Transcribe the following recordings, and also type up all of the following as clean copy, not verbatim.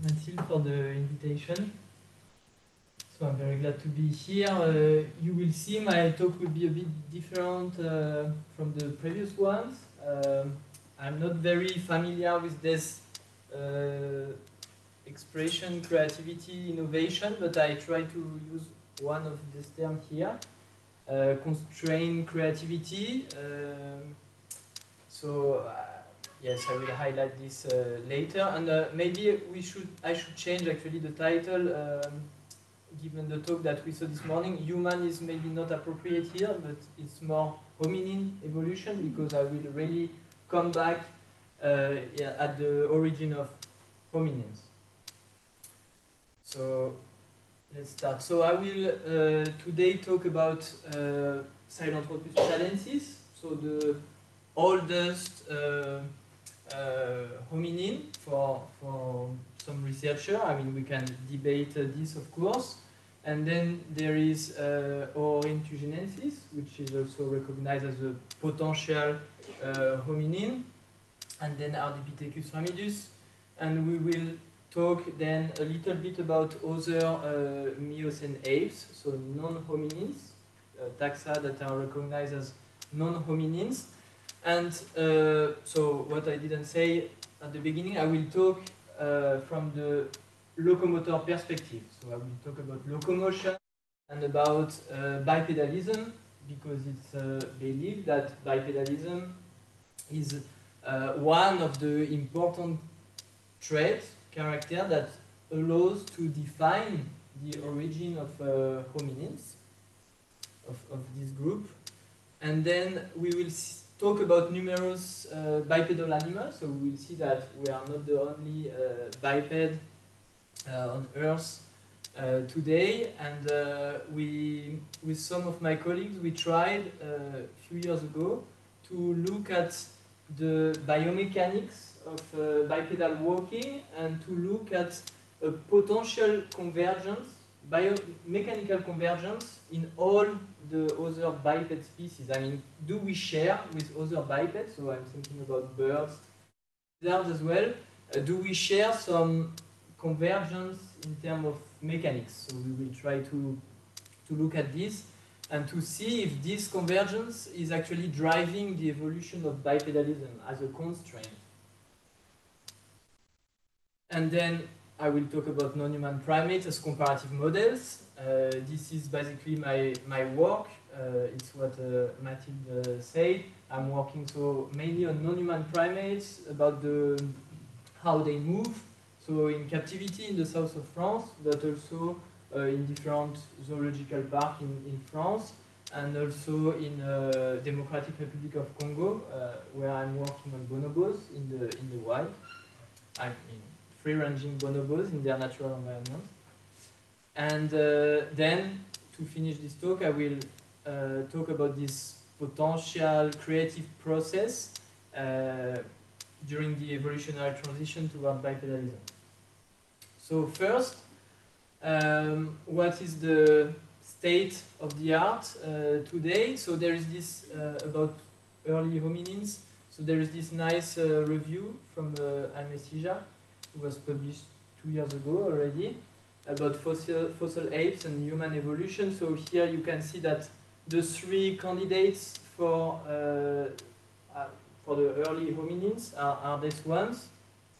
Mathilde, for the invitation. So I'm very glad to be here. You will see my talk will be a bit different from the previous ones. I'm not very familiar with this expression, creativity, innovation, but I try to use one of these terms here, constrained creativity. Yes, I will highlight this later, and maybe I should change actually the title, given the talk that we saw this morning. Human is maybe not appropriate here, but it's more hominin evolution, because I will really come back at the origin of hominins. So let's start. So I will today talk about Sahelanthropus challensis, so the oldest hominin for some researcher. I mean, we can debate this, of course. And then there is Ornithugenensis, which is also recognized as a potential hominin. And then Ardipithecus ramidus. And we will talk then a little bit about other Miocene apes, so non-hominins, taxa that are recognized as non-hominins. And so what I didn't say at the beginning, I will talk from the locomotor perspective. So I will talk about locomotion and about bipedalism, because it's believed that bipedalism is one of the important traits, character that allows to define the origin of hominins, of this group. And then we will talk about numerous bipedal animals. So we will see that we are not the only biped on Earth today. And with some of my colleagues, we tried a few years ago to look at the biomechanics of bipedal walking and to look at a potential convergence, biomechanical convergence in all the other biped species. I mean, do we share with other bipeds? So I'm thinking about birds, lizards as well. Do we share some convergence in terms of mechanics? So we will try to look at this and to see if this convergence is actually driving the evolution of bipedalism as a constraint. And then I will talk about non-human primates as comparative models. This is basically my work. It's what Mathilde said. I'm working so mainly on non-human primates, about how they move. So in captivity in the south of France, but also in different zoological parks in France, and also in Democratic Republic of Congo, where I'm working on bonobos in the wild. I mean, free-ranging bonobos in their natural environment. And then, to finish this talk, I will talk about this potential creative process during the evolutionary transition toward bipedalism. So first, what is the state of the art today? So there is this about early hominins. So there is this nice review from MSH, who was published 2 years ago already, about fossil apes and human evolution. So here you can see that the three candidates for the early hominins are these ones.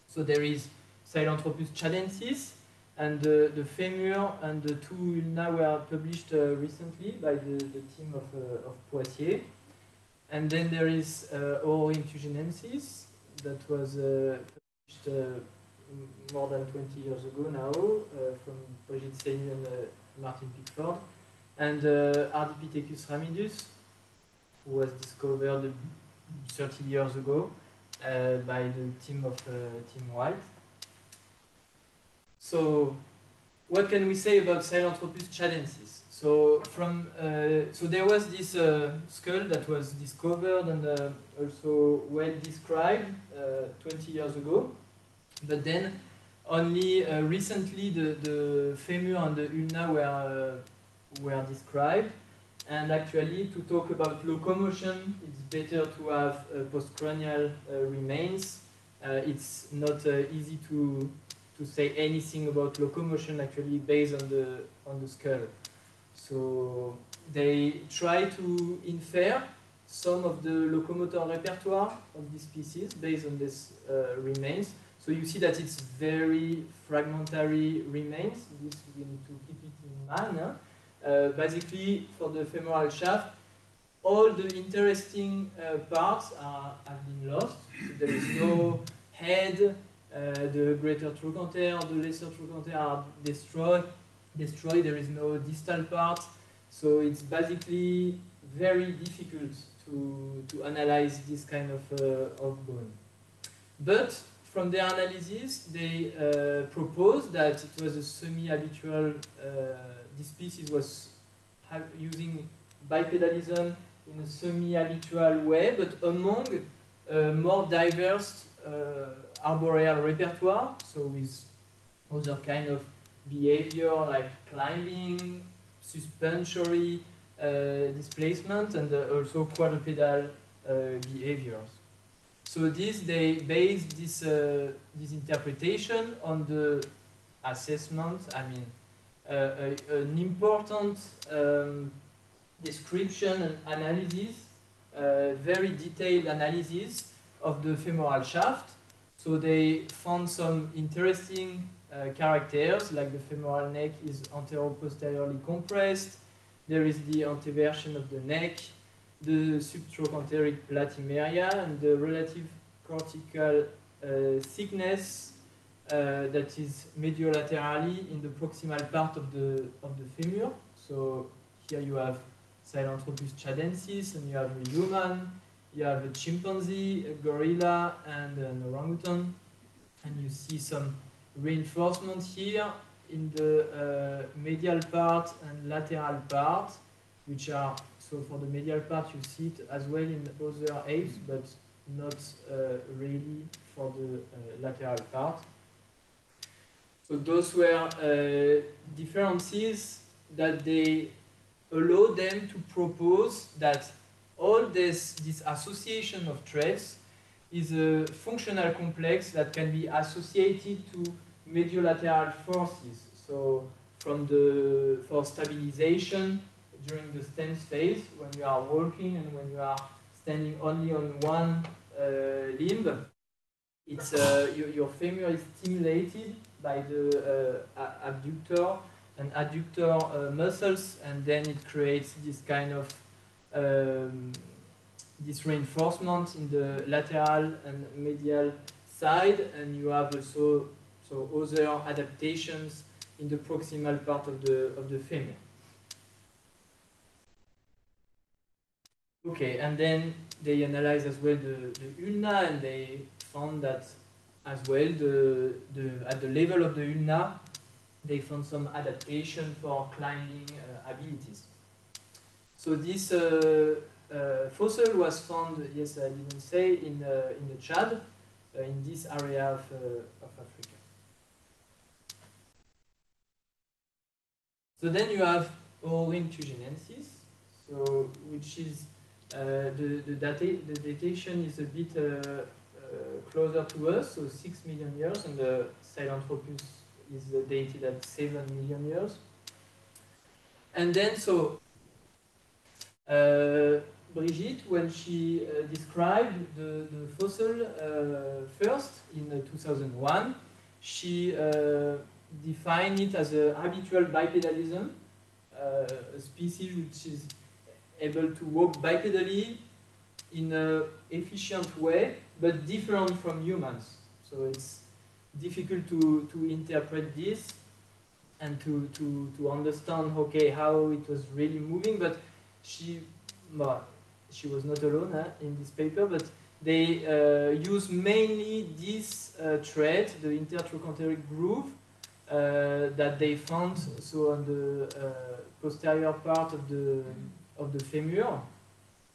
So there is Sahelanthropus challensis, and the femur and the two ulna were published recently by the team of Poitiers. And then there is Ornithugenensis, that was published more than 20 years ago now, from Brigitte Seilly and Martin Pickford. And Ardipithecus ramidus, who was discovered 30 years ago by the team of Tim White. So, what can we say about Sahelanthropus challensis? So, so there was this skull that was discovered and also well described 20 years ago, but then only recently the femur and the ulna were described. And actually, to talk about locomotion, it's better to have postcranial remains. It's not easy to to say anything about locomotion actually based on the skull. So they try to infer some of the locomotor repertoire of this species based on this remains. So you see that it's very fragmentary remains. This we need to keep it in mind. Huh? Basically, for the femoral shaft, all the interesting parts have been lost. So there is no head. The greater trochanter, the lesser trochanter are destroyed. There is no distal part. So it's basically very difficult to analyze this kind of bone. But from their analysis, they proposed that it was a semi-habitual, this species was using bipedalism in a semi-habitual way, but among more diverse arboreal repertoire, so with other kind of behavior like climbing, suspensory displacement, and also quadrupedal behaviors. So they based this interpretation on the assessment. I mean, an important description and analysis, very detailed analysis of the femoral shaft. So they found some interesting characters, like the femoral neck is antero-posteriorly compressed. There is the anteversion of the neck, the subtrochanteric latimeria, and the relative cortical thickness that is mediolaterally in the proximal part of the femur. So here you have Sahelanthropus chadensis, and you have a human, you have a chimpanzee, a gorilla, and an orangutan. And you see some reinforcement here in the medial part and lateral part, which are, so for the medial part you see it as well in other apes, but not really for the lateral part. So those were differences that they allow them to propose that all this association of traits is a functional complex that can be associated to mediolateral forces. So for stabilization during the stance phase, when you are walking and when you are standing only on one limb, it's your femur is stimulated by the abductor and adductor muscles, and then it creates this kind of this reinforcement in the lateral and medial side, and you have also other adaptations in the proximal part of the femur. Okay, and then they analyze as well the ulna, and they found that as well at the level of the ulna they found some adaptation for climbing abilities. So this fossil was found, yes, I didn't say, in the Chad, in this area of Africa. So then you have Ornithugenensis, so which is the datation is a bit closer to us, so 6 million years, and the Sahelanthropus is dated at 7 million years. And then Brigitte, when she described the fossil first in 2001, she defined it as a habitual bipedalism, a species which is able to walk bipedally in an efficient way, but different from humans. So it's difficult to interpret this and to understand, okay, how it was really moving. But she was not alone in this paper, but they use mainly this trait, the intertrochanteric groove, that they found so on the posterior part of the femur,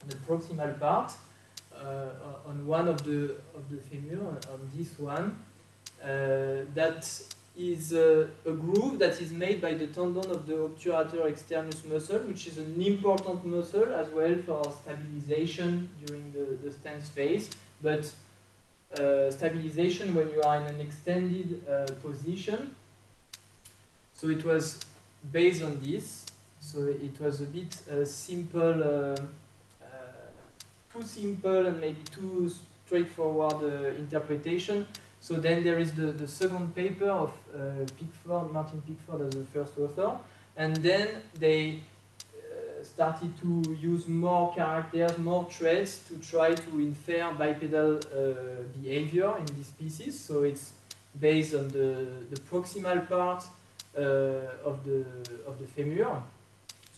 the proximal part, on one of the femur, on this one, that is a groove that is made by the tendon of the obturator externus muscle, which is an important muscle as well for stabilization during the stance phase, but stabilization when you are in an extended position. So it was based on this. So it was a bit simple, too simple and maybe too straightforward interpretation. So then there is the second paper of Martin Pickford as the first author, and then they started to use more characters, more traits to try to infer bipedal behavior in this species. So it's based on the proximal part of the femur.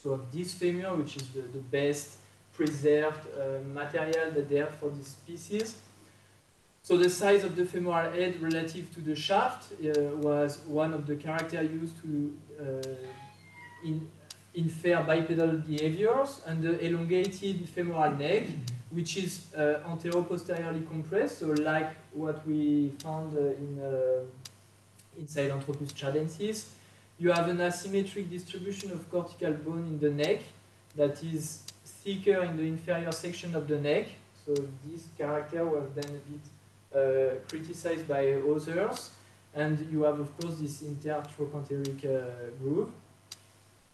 So of this femur, which is the best preserved material that they have for this species. So the size of the femoral head relative to the shaft was one of the characters used to infer bipedal behaviors, and the elongated femoral neck, which is anteroposteriorly compressed, so like what we found in Sahelanthropus chadensis. You have an asymmetric distribution of cortical bone in the neck that is thicker in the inferior section of the neck. So this character was then a bit criticized by others, and you have of course this intertrochanteric groove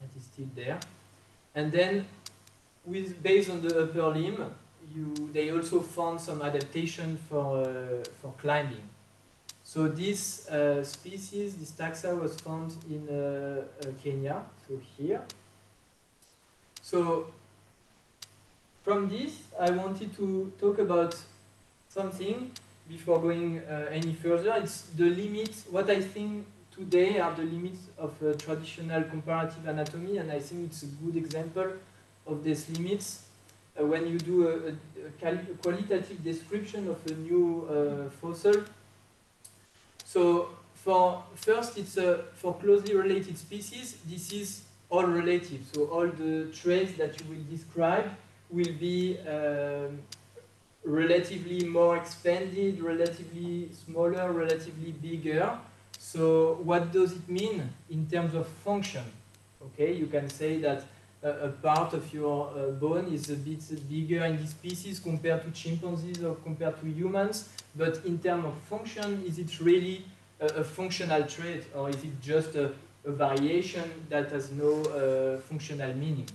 that is still there. And then based on the upper limb, they also found some adaptation for climbing. So this species, this taxa, was found in Kenya, so here. So from this, I wanted to talk about something before going any further. It's the limits, what I think today are the limits of traditional comparative anatomy, and I think it's a good example of these limits when you do a qualitative description of a new fossil. So first, it's for closely related species, this is all relative. So all the traits that you will describe will be relatively more expanded, relatively smaller, relatively bigger. So what does it mean in terms of function? Okay, you can say that a part of your bone is a bit bigger in this species compared to chimpanzees or compared to humans, but in terms of function, is it really a functional trait, or is it just a variation that has no functional meaning?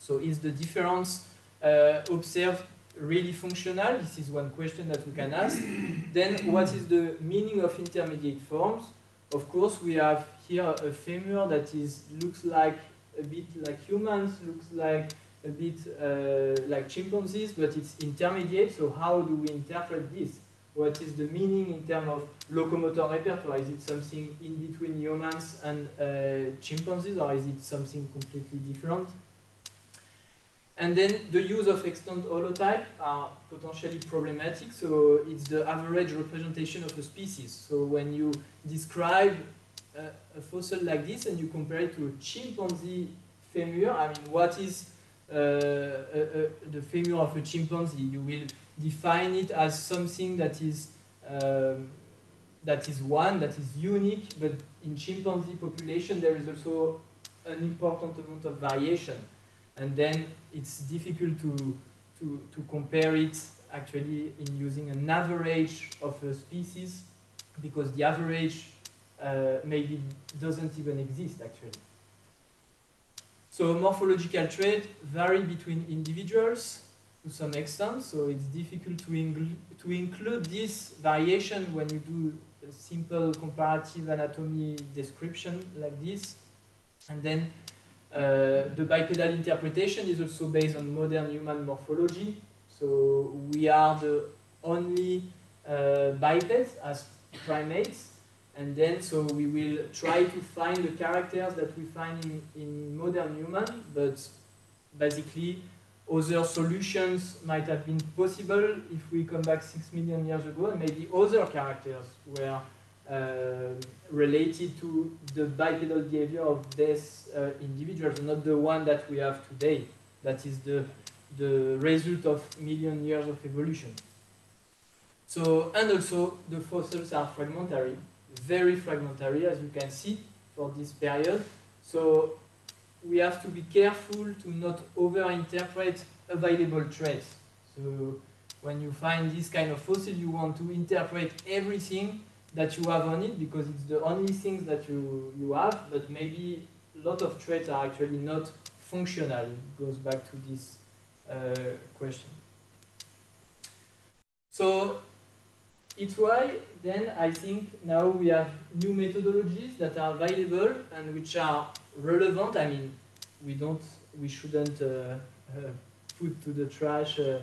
So is the difference observed really functional? This is one question that we can ask. Then what is the meaning of intermediate forms? Of course, we have here a femur that looks like a bit like humans, looks like a bit like chimpanzees, but it's intermediate. So how do we interpret this? What is the meaning in terms of locomotor repertoire? Is it something in between humans and chimpanzees, or is it something completely different? And then the use of extant holotype are potentially problematic. So it's the average representation of a species. So when you describe a fossil like this and you compare it to a chimpanzee femur, I mean, what is the femur of a chimpanzee? You will define it as something that is unique, but in chimpanzee population there is also an important amount of variation. And then it's difficult to compare it actually in using an average of a species, because the average maybe doesn't even exist actually. So morphological traits vary between individuals to some extent, so it's difficult to include this variation when you do a simple comparative anatomy description like this. And then the bipedal interpretation is also based on modern human morphology. So we are the only bipeds as primates, and then so we will try to find the characters that we find in modern human, but basically other solutions might have been possible if we come back 6 million years ago, and maybe other characters were related to the bipedal behavior of these individuals, not the one that we have today. That is the result of million years of evolution. So, and also the fossils are fragmentary, very fragmentary, as you can see for this period. So we have to be careful to not overinterpret available traits. So when you find this kind of fossil, you want to interpret everything that you have on it because it's the only things that you have, but maybe a lot of traits are actually not functional. It goes back to this question. So it's why then I think now we have new methodologies that are available and which are relevant. I mean, we shouldn't put to the trash a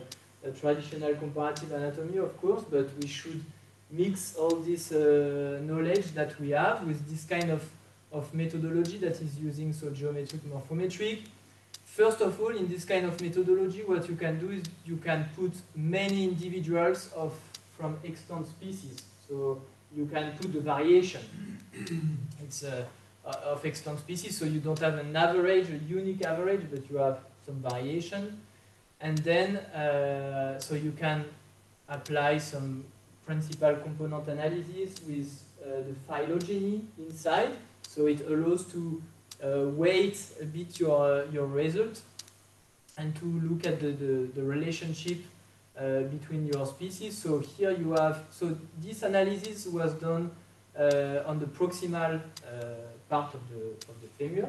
traditional comparative anatomy, of course, but we should mix all this knowledge that we have with this kind of methodology that is using so geometric, morphometric. First of all, in this kind of methodology, what you can do is you can put many individuals from extant species. So you can put the variation it's of extant species, so you don't have an average, a unique average, but you have some variation. And then, so you can apply some principal component analysis with the phylogeny inside. So it allows to weight a bit your result and to look at the relationship between your species. So here you have, so this analysis was done on the proximal part of the femur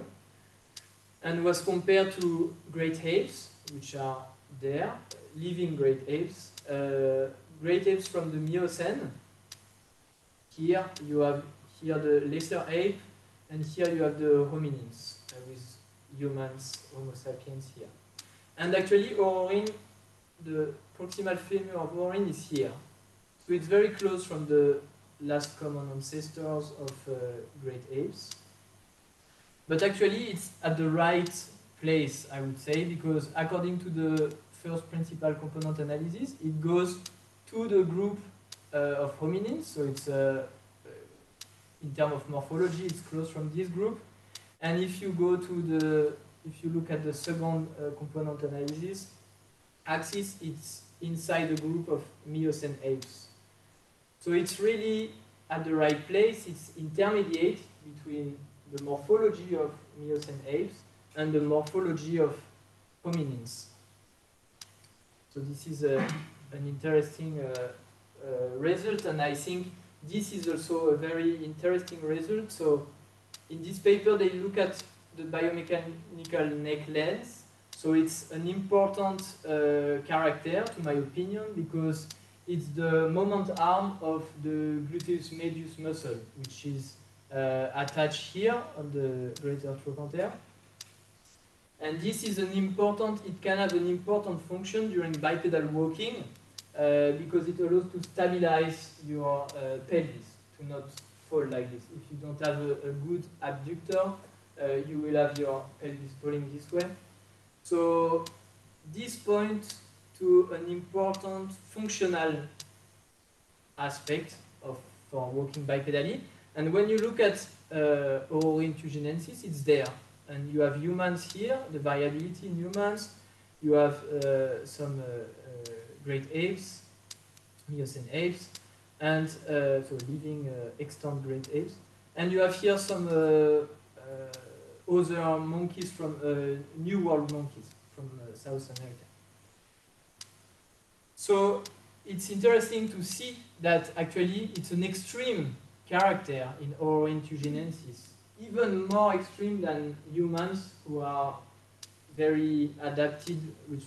and was compared to great apes, which are there, living great apes from the Miocene. Here you have the lesser ape, and here you have the hominins with humans, Homo sapiens here. And actually, Ororin, the proximal femur of Ororin is here. So it's very close from the last common ancestors of great apes. But actually, it's at the right place, I would say, because according to the first principal component analysis, it goes to the group of hominins. So it's, in terms of morphology, it's close from this group. And if you go to if you look at the second component analysis axis, it's inside the group of Miocene apes. So it's really at the right place. It's intermediate between the morphology of Miocene apes and the morphology of hominins. So this is an interesting result, and I think this is also a very interesting result. So in this paper, they look at the biomechanical neck length. So it's an important character, to my opinion, because it's the moment arm of the gluteus medius muscle, which is attached here on the greater trochanter. And this is an important, it can have an important function during bipedal walking because it allows to stabilize your pelvis, to not fall like this. If you don't have a good abductor, you will have your pelvis falling this way. So this points to an important functional aspect for walking bipedally. And when you look at Ororin tugenensis, it's there. And you have humans here, the variability in humans. You have some great apes, Miocene apes, and so living extant great apes. And you have here some other monkeys from New World monkeys from South America. So it's interesting to see that actually it's an extreme character in Ororin tugenensis, even more extreme than humans who are very adapted, which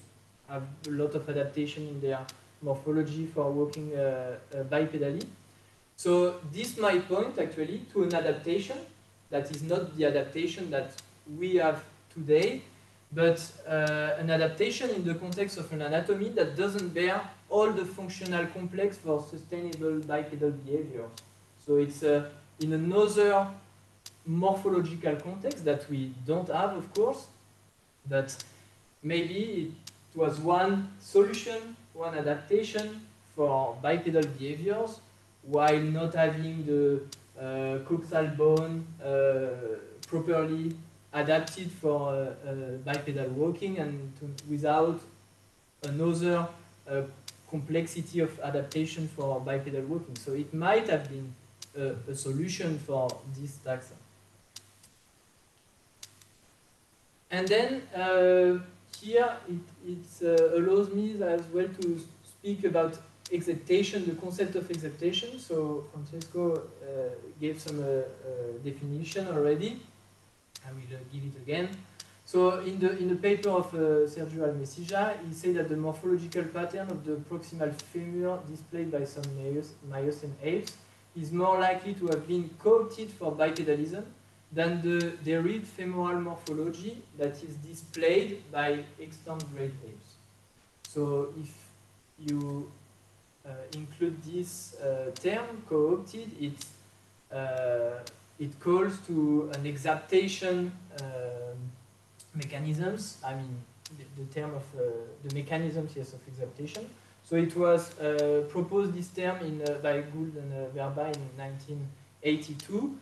have a lot of adaptation in their morphology for walking bipedally. So this might point actually to an adaptation that is not the adaptation that we have today, but an adaptation in the context of an anatomy that doesn't bear all the functional complex for sustainable bipedal behavior. So it's in another morphological context that we don't have, of course, but maybe it was one solution, one adaptation for bipedal behaviors while not having the coxal bone properly adapted for bipedal walking and without another complexity of adaptation for bipedal walking. So it might have been a solution for this taxa. And then here it allows me as well to speak about exaptation, the concept of exaptation. So Francesco gave some definition already. I will give it again. So in the paper of Sergio Almesija, he said that the morphological pattern of the proximal femur displayed by some Miocene apes is more likely to have been co-opted for bipedalism than the derived femoral morphology that is displayed by extant great apes. So if you include this term, co-opted, it calls to an exaptation mechanisms. I mean, the term of the mechanisms, yes, of exaptation. So it was proposed, this term, by Gould and Verba in 1982.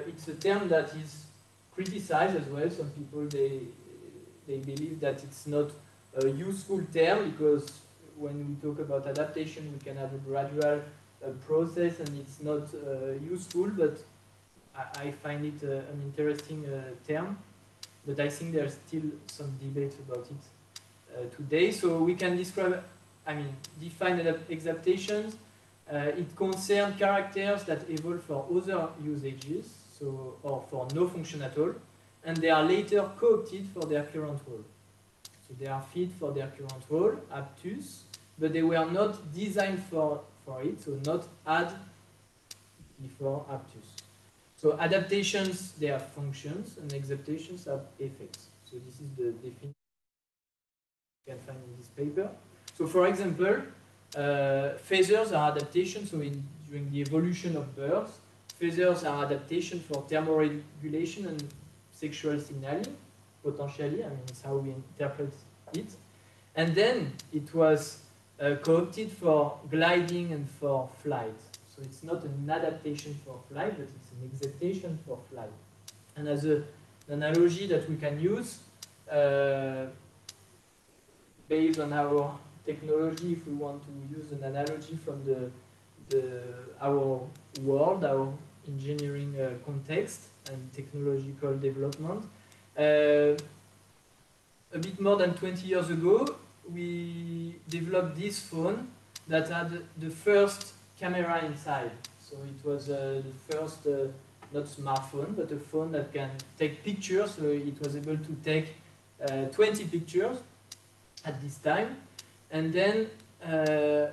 It's a term that is criticized as well. Some people, they believe that it's not a useful term because when we talk about adaptation, we can have a gradual process and it's not useful, but I find it an interesting term. But I think there's still some debate about it today. So we can describe, define exaptations. It concerns characters that evolve for other usages, so or for no function at all, and they are later co-opted for their current role. So they are fit for their current role, aptus, but they were not designed for it, so not ad before aptus. So adaptations, they have functions, and exaptations have effects. So this is the definition you can find in this paper. So for example, feathers are adaptations. So during the evolution of birds, feathers are adaptation for thermoregulation and sexual signaling, potentially. It's how we interpret it. And then it was co-opted for gliding and for flight. So it's not an adaptation for flight, but it's an exaptation for flight. And as an analogy that we can use, based on our technology, if we want to use an analogy from our world, our engineering context and technological development, a bit more than 20 years ago, we developed this phone that had the first camera inside. So it was the first, not smartphone, but a phone that can take pictures. So it was able to take 20 pictures at this time. And then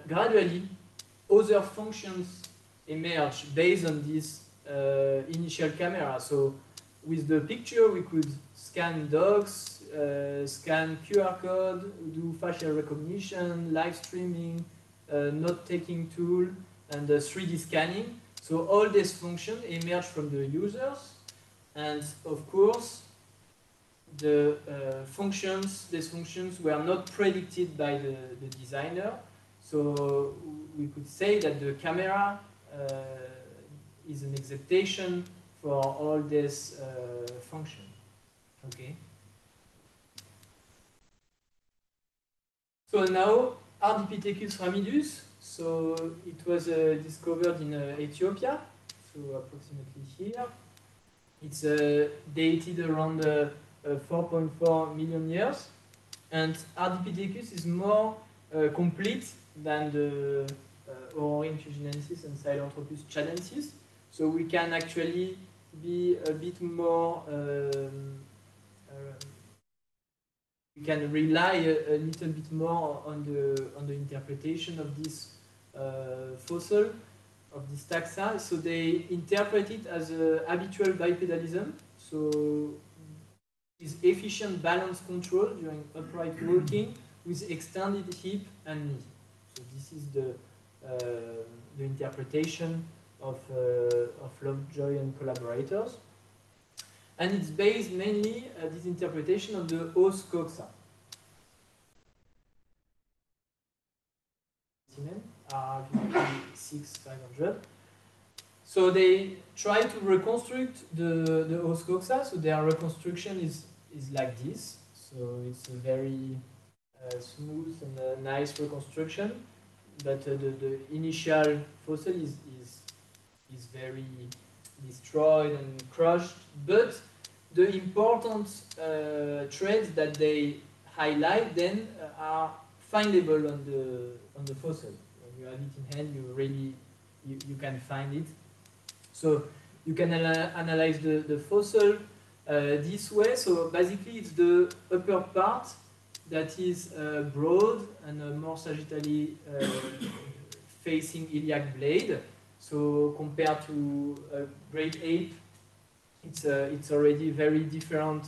gradually, other functions emerged based on this initial camera. So with the picture, we could scan dogs, scan QR code, do facial recognition, live streaming, note-taking tool, and 3D scanning. So all these functions emerged from the users, and of course, these functions were not predicted by the designer. So we could say that the camera is an exaptation for all these functions. Okay. So now, Ardipithecus ramidus. So it was discovered in Ethiopia, so approximately here. It's dated around 4.4 million years, and Ardipithecus is more complete than the Aurorin tugenensis and Sahelanthropus tchadensis. So we can actually be a bit more, we can rely a little bit more on the interpretation of this fossil, of this taxa. So they interpret it as a habitual bipedalism. So is efficient balance control during upright walking with extended hip and knee. So this is the interpretation of Lovejoy and collaborators. And it's based mainly, this interpretation, on the os coxa. R6500. So they try to reconstruct the os coxa. So their reconstruction is like this. So it's a very smooth and nice reconstruction. But the initial fossil is very destroyed and crushed. But the important traits that they highlight then are findable on the fossil. When you have it in hand, you can find it. So you can analyze the fossil this way. So basically, it's the upper part that is broad and more sagittally facing iliac blade. So compared to a great ape, it's already very different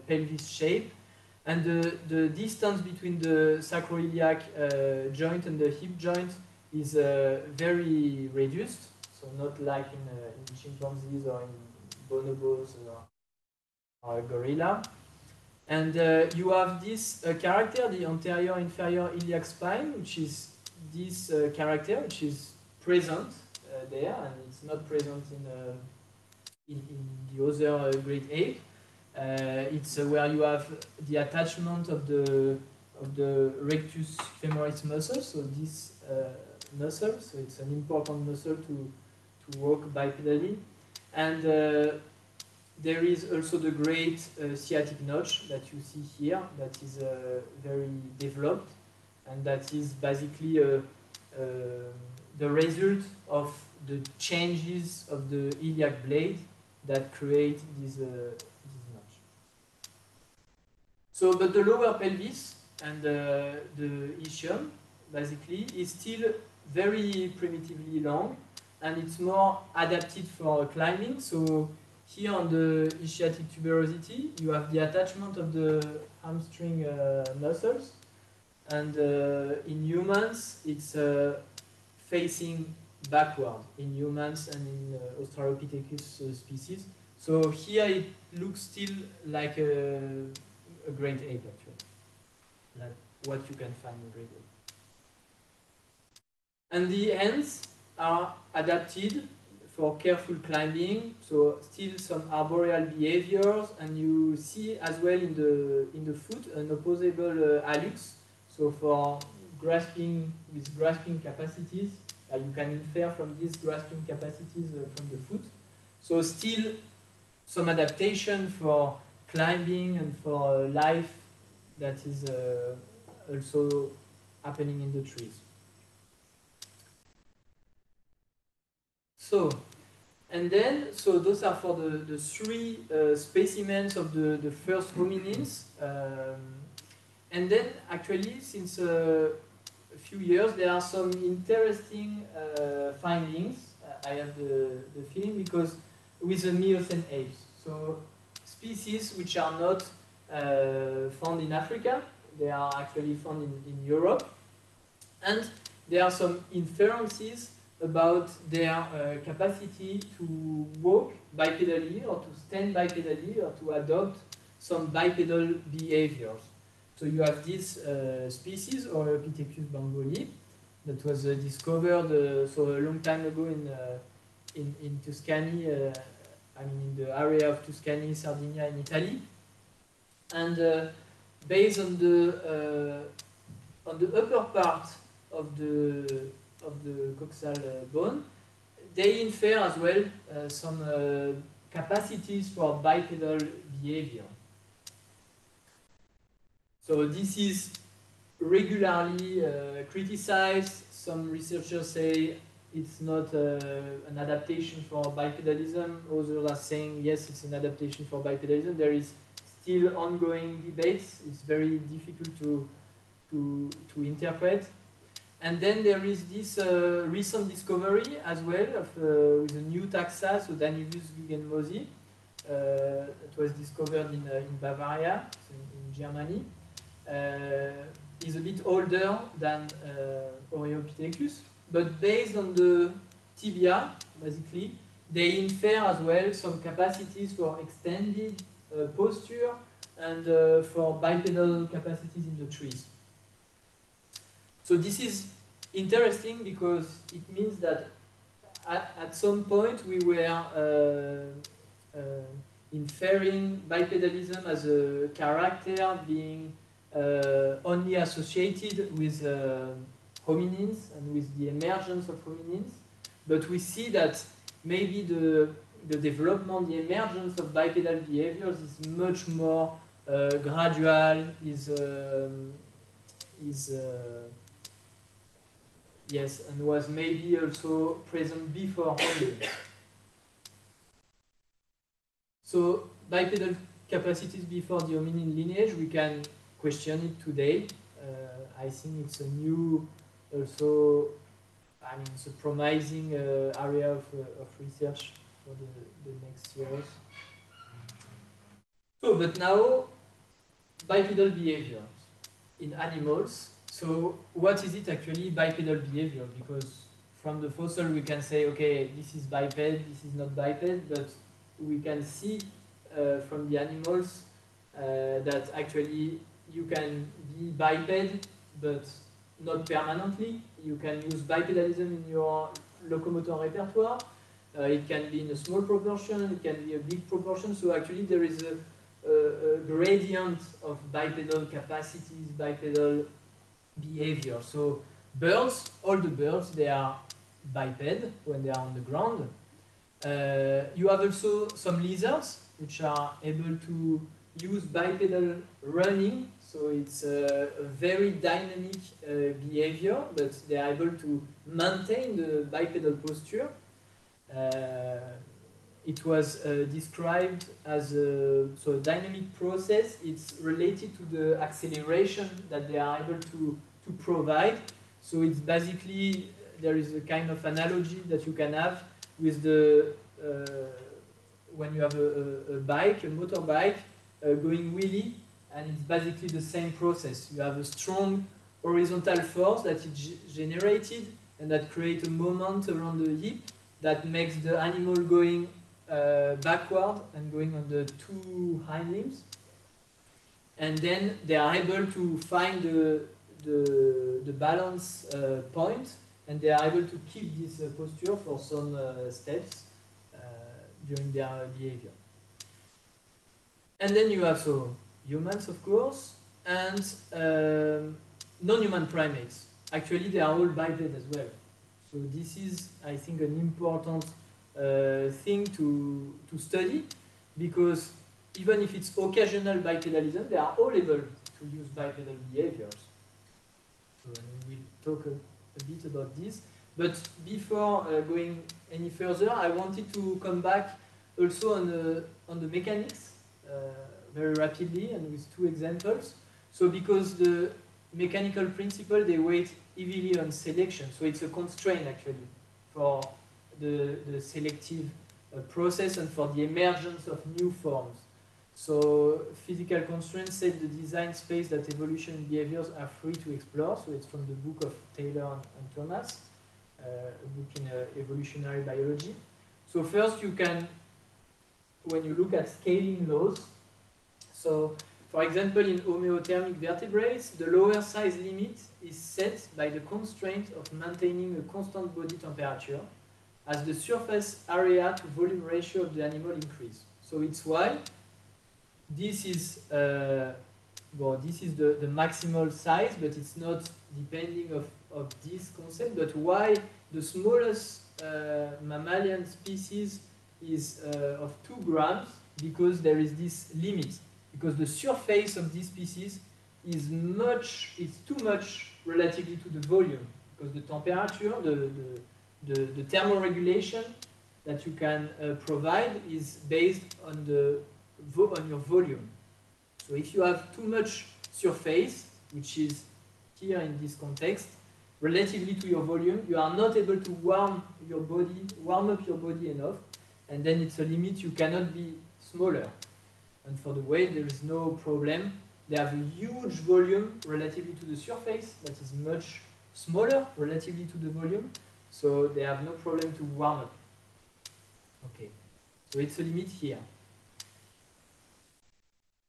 pelvis shape. And the distance between the sacroiliac joint and the hip joint is very reduced. So not like in chimpanzees or in bonobos or a gorilla. And you have this character, the anterior inferior iliac spine, which is this character, which is present there, and it's not present in the other great ape. It's where you have the attachment of the rectus femoris muscle, so this muscle, so it's an important muscle to walk bipedally. And there is also the great sciatic notch that you see here, that is very developed, and that is basically the result of the changes of the iliac blade that create this notch. So, but the lower pelvis and the ischium, basically, is still very primitively long, and it's more adapted for climbing. So here on the ischiatic tuberosity, you have the attachment of the hamstring muscles, and in humans, it's facing backward in humans and in Australopithecus species. So here it looks still like a great ape, actually, like what you can find in great ape. And the hands are adapted for careful climbing, so still some arboreal behaviors, and you see as well in the foot an opposable hallux, so for grasping with grasping capacities. You can infer from these grasping capacities from the foot. So still some adaptation for climbing and for life that is also happening in the trees. So, and then, so those are for the three specimens of the first hominins. And then actually, since a few years, there are some interesting findings, I have the feeling, because with the Miocene apes. So species which are not found in Africa, they are actually found in Europe. And there are some inferences about their capacity to walk bipedally or to stand bipedally or to adopt some bipedal behaviors. So you have this species, Oreopithecus bangoli, that was discovered so a long time ago in Tuscany, I mean in the area of Tuscany, Sardinia in Italy. And based on the upper part of the coxal bone, they infer as well some capacities for bipedal behavior. So this is regularly criticized. Some researchers say it's not an adaptation for bipedalism. Others are saying yes, it's an adaptation for bipedalism. There is still ongoing debates. It's very difficult to interpret. And then there is this recent discovery as well of with a new taxa, so Danivus guggenmosi, that was discovered in Bavaria, so in Germany. Is a bit older than Oreopithecus, but based on the tibia, basically, they infer as well some capacities for extended posture and for bipedal capacities in the trees. So this is interesting because it means that at some point we were inferring bipedalism as a character being only associated with hominins and with the emergence of hominins, but we see that maybe the development, the emergence of bipedal behaviors is much more gradual, is is yes, and was maybe also present before hominins. So bipedal capacities before the hominin lineage, we can question it today. I think it's a new, also, I mean, it's a promising area of research for the next years. So, but now, bipedal behavior in animals. So, what is it actually, bipedal behavior? Because from the fossil we can say, okay, this is biped, this is not biped, but we can see from the animals that actually you can be biped, but not permanently. You can use bipedalism in your locomotor repertoire. It can be in a small proportion, it can be a big proportion. So actually there is a gradient of bipedal capacities, bipedal behavior. So birds, all the birds, they are biped when they are on the ground. You have also some lizards which are able to use bipedal running. So it's a very dynamic behavior, but they are able to maintain the bipedal posture. It was described as a dynamic process. It's related to the acceleration that they are able to provide. So it's basically, there is a kind of analogy that you can have with the, when you have a bike, a motorbike, going wheelie, and it's basically the same process. You have a strong horizontal force that is generated and that creates a moment around the hip that makes the animal going backward and going on the two hind limbs. And then they are able to find the balance point, and they are able to keep this posture for some steps during their behavior. And then you have humans, of course, and non-human primates. Actually, they are all biped as well. So this is, I think, an important thing to study, because even if it's occasional bipedalism, they are all able to use bipedal behaviors. So we will talk a bit about this. But before going any further, I wanted to come back also on the mechanics very rapidly and with two examples. So because the mechanical principle, they weight heavily on selection. So it's a constraint actually for the selective process and for the emergence of new forms. So physical constraints set the design space that evolution and behaviors are free to explore. So it's from the book of Taylor and Thomas, a book in evolutionary biology. So first you can, when you look at scaling laws, so for example in homeothermic vertebrates, the lower size limit is set by the constraint of maintaining a constant body temperature as the surface area to volume ratio of the animal increase. So it's why this is this is the maximal size, but it's not depending of this concept, but why the smallest mammalian species is of 2 grams, because there is this limit, because the surface of this species is too much relatively to the volume, because the temperature, the thermoregulation that you can provide is based on your volume. So if you have too much surface, which is here in this context, relatively to your volume, you are not able to warm up your body enough, and then it's a limit. You cannot be smaller. And for the whale, there is no problem. They have a huge volume relatively to the surface that is much smaller relatively to the volume, so they have no problem to warm up. Okay, so it's a limit here.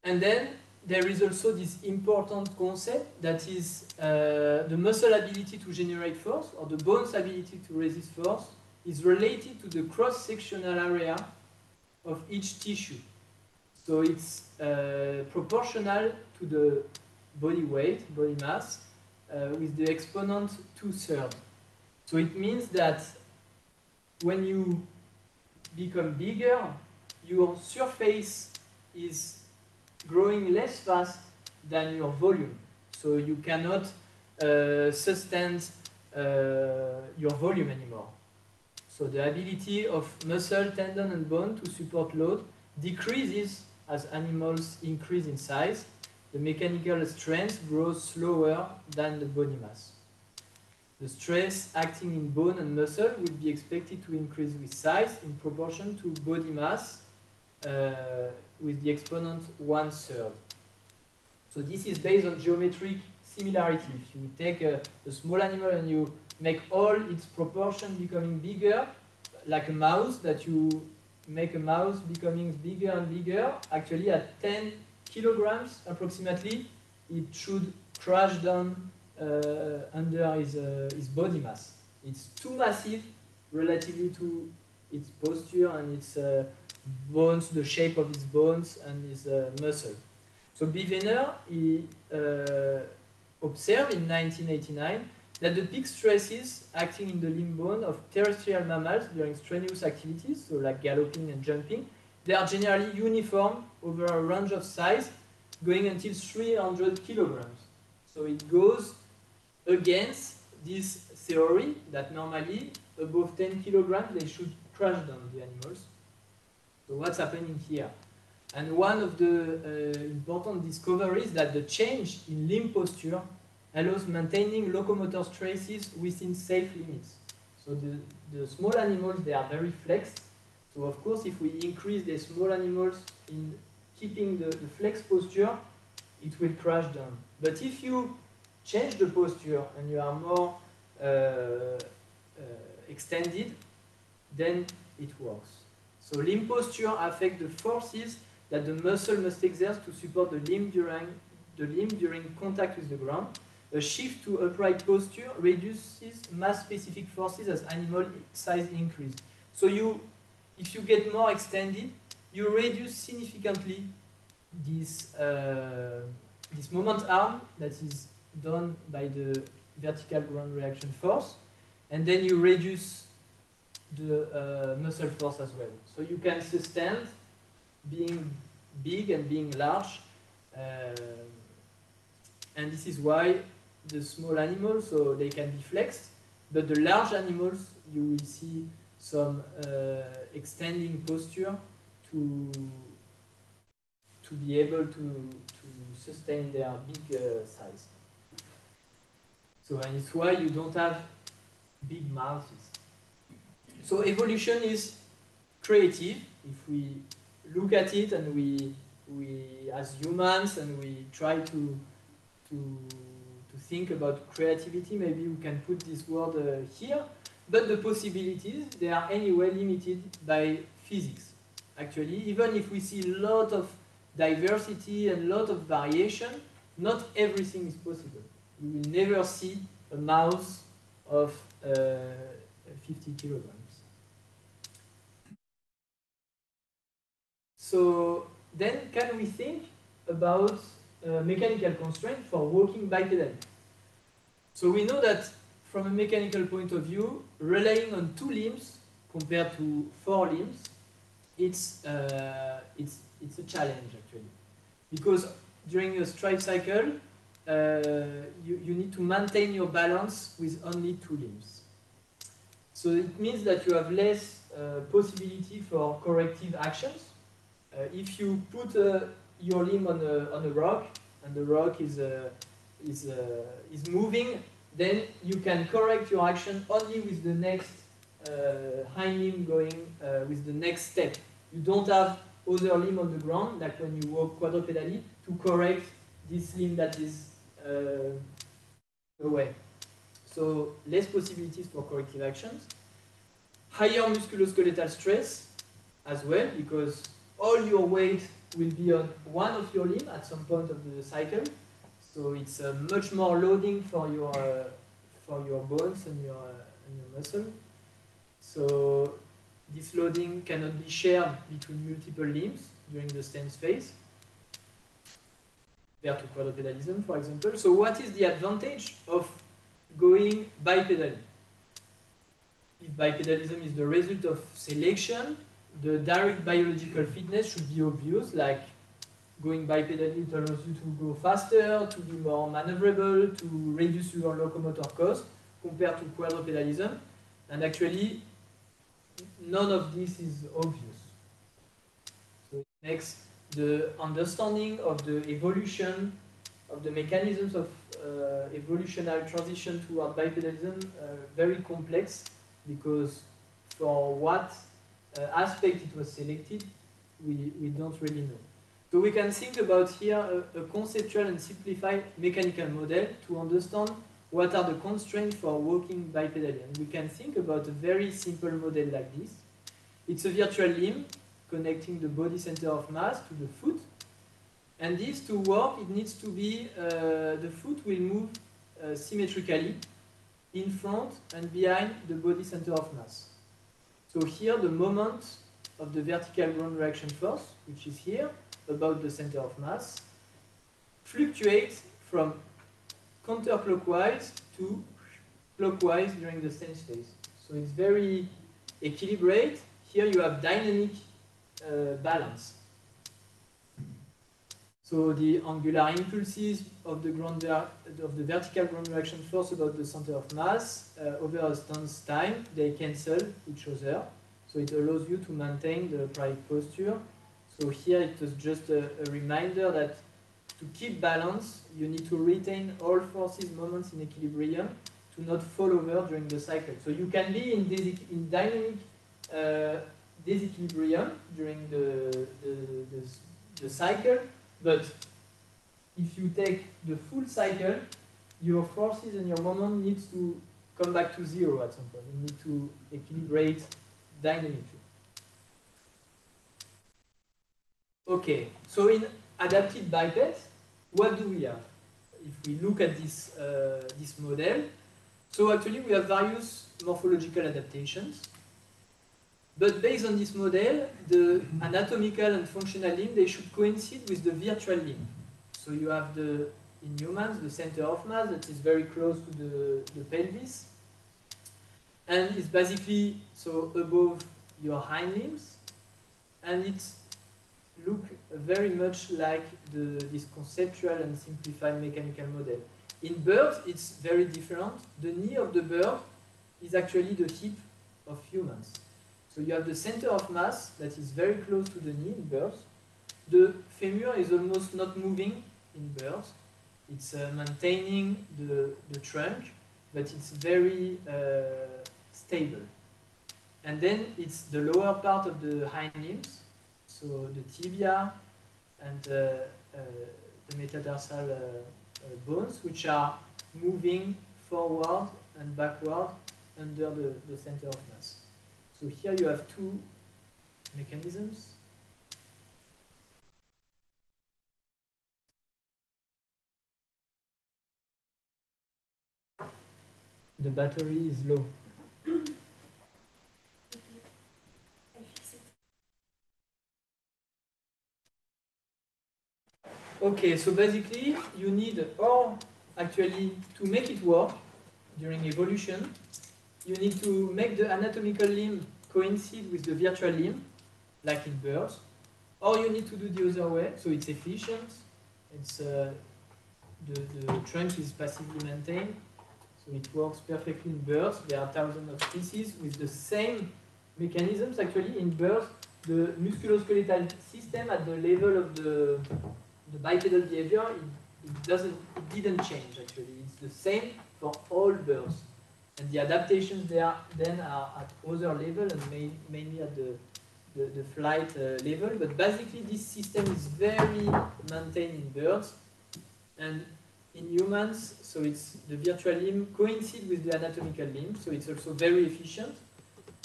And then there is also this important concept that is the muscle ability to generate force, or the bone's ability to resist force, is related to the cross-sectional area of each tissue. So it's proportional to the body weight, body mass, with the exponent 2/3. So it means that when you become bigger, your surface is growing less fast than your volume. So you cannot sustain your volume anymore. So the ability of muscle, tendon, and bone to support load decreases as animals increase in size. The mechanical strength grows slower than the body mass. The stress acting in bone and muscle would be expected to increase with size in proportion to body mass with the exponent 1/3. So this is based on geometric similarity. If you take a small animal and you make all its proportion becoming bigger, like a mouse, that you make a mouse becoming bigger and bigger, actually at 10 kilograms approximately, it should crash down under his body mass. It's too massive relatively to its posture and its bones, the shape of his bones and his muscle. So Bivener, he observed in 1989 that the peak stresses acting in the limb bone of terrestrial mammals during strenuous activities, so like galloping and jumping, they are generally uniform over a range of size going until 300 kilograms. So it goes against this theory that normally above 10 kilograms they should crash down the animals. So what's happening here? And one of the important discoveries is that the change in limb posture allows maintaining locomotor stresses within safe limits. So the small animals, they are very flexed. So of course, if we increase the small animals in keeping the flexed posture, it will crash down. But if you change the posture and you are more extended, then it works. So limb posture affects the forces that the muscle must exert to support the limb during contact with the ground. A shift to upright posture reduces mass-specific forces as animal size increases. So if you get more extended, you reduce significantly this moment arm that is done by the vertical ground reaction force, and then you reduce the muscle force as well. So you can sustain being big and being large, and this is why the small animals, so they can be flexed, but the large animals, you will see some extending posture to be able to sustain their big size. So and it's why you don't have big mouths. So evolution is creative. If we look at it and we as humans and we try to think about creativity, maybe we can put this word here, but the possibilities, they are anyway limited by physics. Actually, even if we see a lot of diversity and a lot of variation, not everything is possible. You will never see a mouse of 50 kilograms. So then can we think about mechanical constraint for walking bipedaling? So we know that from a mechanical point of view, relying on 2 limbs compared to 4 limbs, it's a challenge actually, because during a stride cycle, you need to maintain your balance with only 2 limbs. So it means that you have less possibility for corrective actions. If you put your limb on a rock and the rock is moving, then you can correct your action only with the next hind limb going with the next step. You don't have other limb on the ground, like when you walk quadrupedally, to correct this limb that is away. So less possibilities for corrective actions. Higher musculoskeletal stress as well, because all your weight will be on one of your limbs at some point of the cycle. So it's much more loading for your bones and your muscle. So this loading cannot be shared between multiple limbs during the stance phase, compared to quadrupedalism, for example. So what is the advantage of going bipedally? If bipedalism is the result of selection, the direct biological fitness should be obvious, like going bipedally, it allows you to go faster, to be more maneuverable, to reduce your locomotor cost compared to quadrupedalism. And actually, none of this is obvious. So it makes the understanding of the evolution of the mechanisms of evolutionary transition toward bipedalism very complex, because for what aspect it was selected, we don't really know. So we can think about here a conceptual and simplified mechanical model to understand what are the constraints for walking bipedally. And we can think about a very simple model like this. It's a virtual limb connecting the body center of mass to the foot. And this, to work, it needs to be, the foot will move symmetrically in front and behind the body center of mass. So here the moment of the vertical ground reaction force, which is here, about the center of mass, fluctuates from counterclockwise to clockwise during the same space. So it's very equilibrated. Here you have dynamic balance. So the angular impulses of the vertical ground reaction force about the center of mass over a stance time, they cancel each other. So it allows you to maintain the upright posture. So here it was just a reminder that to keep balance, you need to retain all forces, moments in equilibrium to not fall over during the cycle. So you can be in dynamic disequilibrium during the cycle, but if you take the full cycle, your forces and your moment needs to come back to zero at some point. You need to equilibrate dynamically. Okay, so in adapted bipeds, what do we have? If we look at this, this model, so actually we have various morphological adaptations. But based on this model, the anatomical and functional limb, they should coincide with the virtual limb. So you have in humans, the center of mass that is very close to the pelvis. And it's basically so above your hind limbs. And it's look very much like this conceptual and simplified mechanical model. In birds, it's very different. The knee of the bird is actually the hip of humans. So you have the center of mass that is very close to the knee in birds. The femur is almost not moving in birds. It's maintaining the trunk, but it's very stable. And then it's the lower part of the hind limbs, so the tibia and the metatarsal bones, which are moving forward and backward under the center of mass. So here you have two mechanisms. The battery is low. Okay, so basically you need, or actually to make it work during evolution, you need to make the anatomical limb coincide with the virtual limb, like in birds, or you need to do the other way, so it's efficient, it's, the trunk is passively maintained, so it works perfectly in birds. There are thousands of species with the same mechanisms. Actually, in birds, the musculoskeletal system at the level of the bipedal behavior, it didn't change actually. It's the same for all birds. And the adaptations there then are at other level and mainly at the flight level. But basically this system is very maintained in birds. And in humans, so it's the virtual limb coincides with the anatomical limb, so it's also very efficient.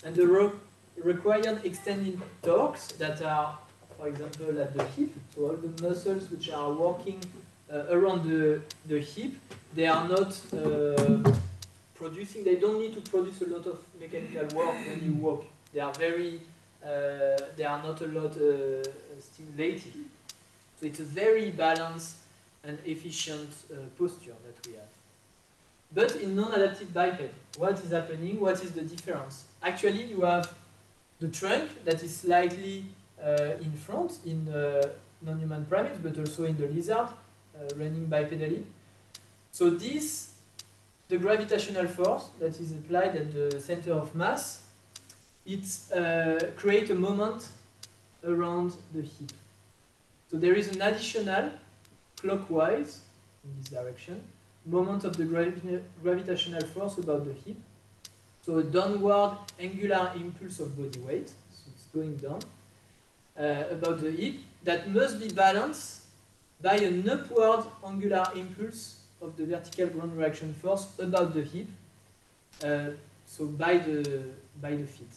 And the required extending torques that are, for example, at the hip, so all the muscles which are working around the hip, they are not producing, they don't need to produce a lot of mechanical work when you walk. They are very, they are not a lot stimulated. So it's a very balanced and efficient posture that we have. But in non-adapted biped, what is happening? What is the difference? Actually, you have the trunk that is slightly in front, non-human primates, but also in the lizard, running bipedally. So this, the gravitational force that is applied at the center of mass, it creates a moment around the hip. So there is an additional, clockwise, in this direction, moment of the gravitational force about the hip. So a downward angular impulse of body weight, so it's going down, about the hip, that must be balanced by an upward angular impulse of the vertical ground reaction force about the hip, so by the feet.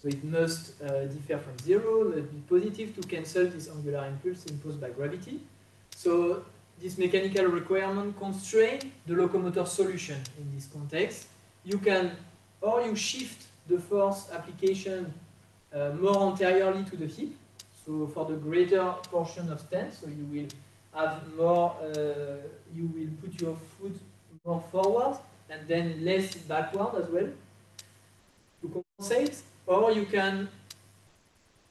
So it must differ from zero, must be positive to cancel this angular impulse imposed by gravity. So this mechanical requirement constrains the locomotor solution in this context. You can, or you shift the force application more anteriorly to the hip, so for the greater portion of stance, so you will have more, you will put your foot more forward and then less backward as well to compensate, or you can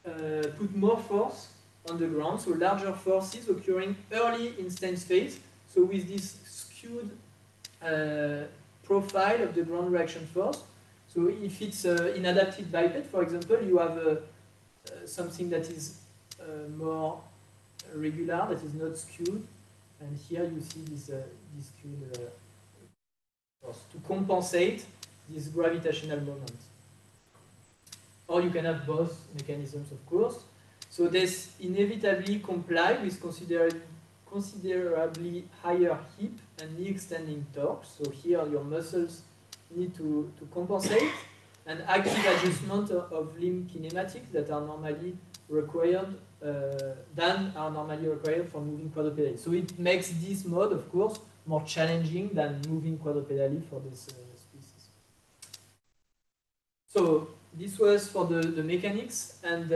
put more force on the ground, so larger forces occurring early in stance phase, so with this skewed profile of the ground reaction force. So if it's in adapted biped, for example, you have something that is more regular, that is not skewed, and here you see this skewed force to compensate this gravitational moment. Or you can have both mechanisms, of course. So this inevitably comply with considerably higher hip and knee extending torque. So here your muscles need to compensate, and active adjustment of limb kinematics that are normally required for moving quadrupedally. So it makes this mode, of course, more challenging than moving quadrupedally for this species. So this was for the mechanics, and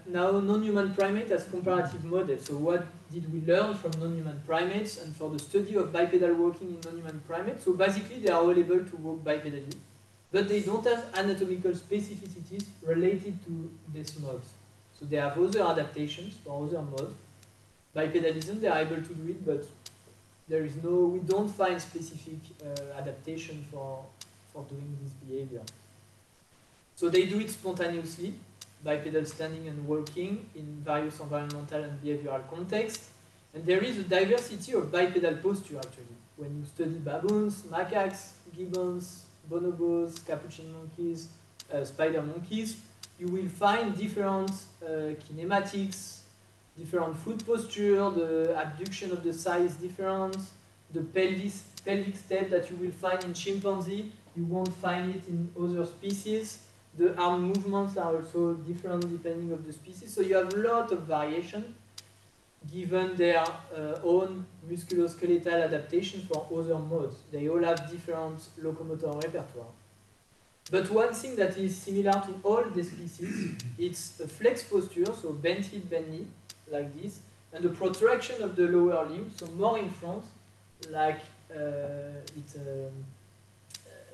now non-human primate as comparative model. So what did we learn from non-human primates and for the study of bipedal walking in non-human primates? So basically they are all able to walk bipedally, but they don't have anatomical specificities related to these modes. So they have other adaptations for other modes. Bipedalism, they are able to do it, but there is no, we don't find specific adaptation for doing this behavior. So they do it spontaneously, bipedal standing and walking in various environmental and behavioral contexts. And there is a diversity of bipedal posture actually. When you study baboons, macaques, gibbons, bonobos, capuchin monkeys, spider monkeys, you will find different kinematics, different foot posture, the abduction of the thigh is different, the pelvic step that you will find in chimpanzee, you won't find it in other species. The arm movements are also different depending on the species. So you have a lot of variation given their own musculoskeletal adaptation for other modes. They all have different locomotor repertoire. But one thing that is similar to all the species, it's a flex posture, so bent hip, bent knee, like this, and the protraction of the lower limb, so more in front, like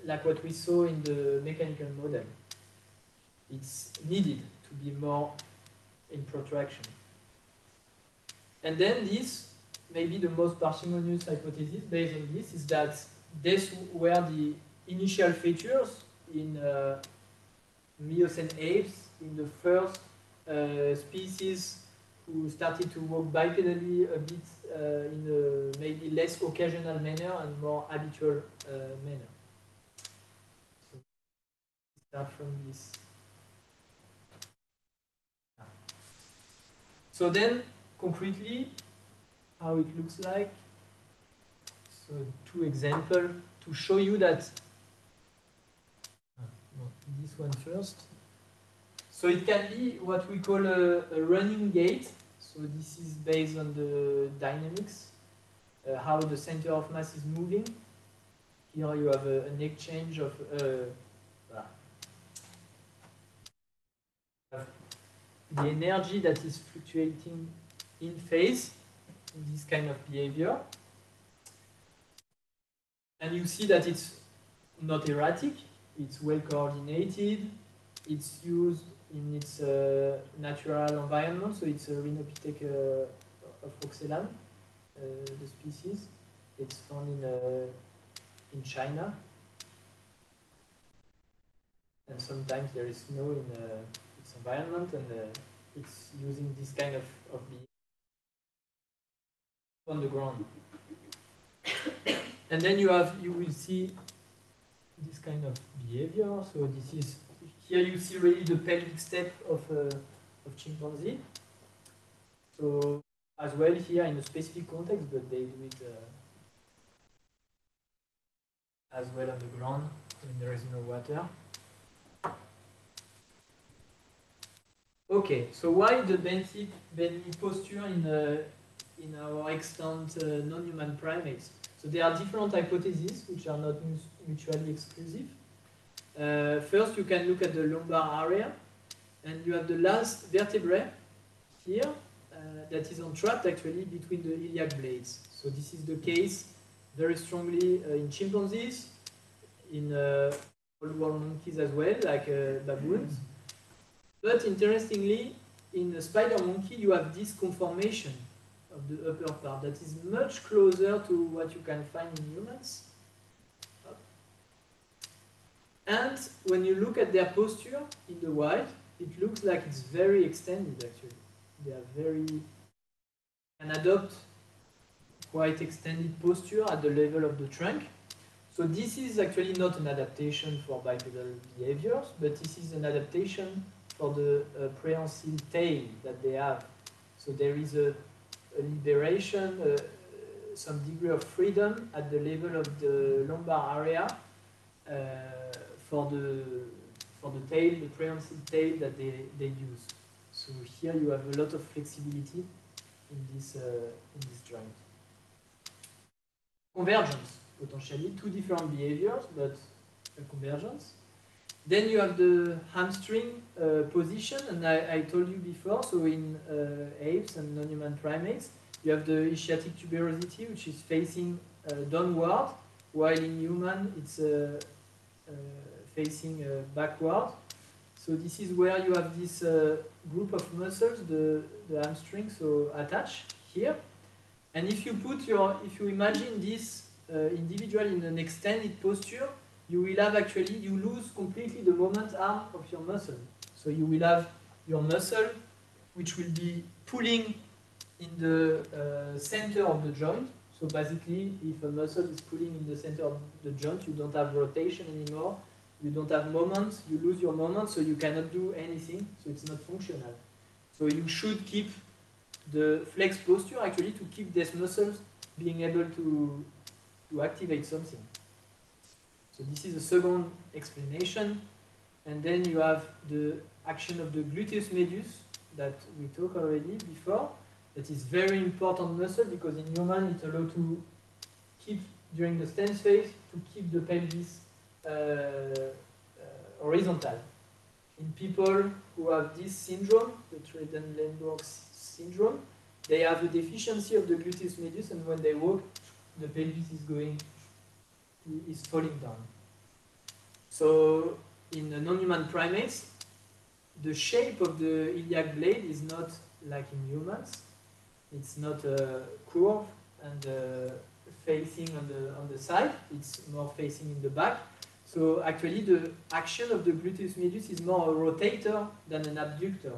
like what we saw in the mechanical model. It's needed to be more in protraction. And then this, maybe the most parsimonious hypothesis based on this, is that these were the initial features in Miocene apes, in the first species who started to walk bipedally a bit in a maybe less occasional manner and more habitual manner. So start from this. So then, concretely, how it looks like. So 2 examples to show you that. This one first. So it can be what we call a running gait. So this is based on the dynamics, how the center of mass is moving. Here you have an exchange of the energy that is fluctuating in phase in this kind of behavior. And you see that it's not erratic, it's well coordinated, it's used in its natural environment. So it's a Rhinopithec of Roxelan, the species. It's found in China. And sometimes there is snow in its environment, and it's using this kind of behavior on the ground. And then you will see this kind of behavior. So this is, here you see really the pelvic step of chimpanzee. So as well here in a specific context, but they do it as well on the ground when there is no water. Okay, so why the benthic posture in our extant non-human primates? So there are different hypotheses which are not mutually exclusive. First, you can look at the lumbar area, and you have the last vertebrae here that is entrapped actually between the iliac blades. So this is the case very strongly in chimpanzees, in old world monkeys as well, like baboons. But interestingly, in the spider monkey, you have this conformation of the upper part that is much closer to what you can find in humans. And when you look at their posture in the wild, it looks like it's very extended actually. They are can adopt quite extended posture at the level of the trunk. So this is actually not an adaptation for bipedal behaviors, but this is an adaptation for the prehensile tail that they have. So there is a liberation, some degree of freedom at the level of the lumbar area for the tail, the prehensile tail that they use. So here you have a lot of flexibility in this joint. Convergence, potentially, two different behaviors, but a convergence. Then you have the hamstring position, and I told you before, so in apes and non-human primates, you have the ischiatic tuberosity, which is facing downward, while in human it's facing backward. So this is where you have this group of muscles, the hamstring, so attached here. And if you imagine this individual in an extended posture, you will have actually, you lose completely the moment arm of your muscle. So you will have your muscle, which will be pulling in the center of the joint. So basically, if a muscle is pulling in the center of the joint, you don't have rotation anymore. You don't have moment, you lose your moment, so you cannot do anything, so it's not functional. So you should keep the flex posture actually to keep these muscles being able to activate something. So this is the second explanation. And then you have the action of the gluteus medius that we talked already before. That is very important muscle because in human it allows to keep, during the stance phase, to keep the pelvis horizontal. In people who have this syndrome, the Treden-Lindborg syndrome, they have a deficiency of the gluteus medius, and when they walk, the pelvis is falling down. So in the non-human primates, the shape of the iliac blade is not like in humans. It's not curved and facing on the side. It's more facing in the back. So actually the action of the gluteus medius is more a rotator than an abductor.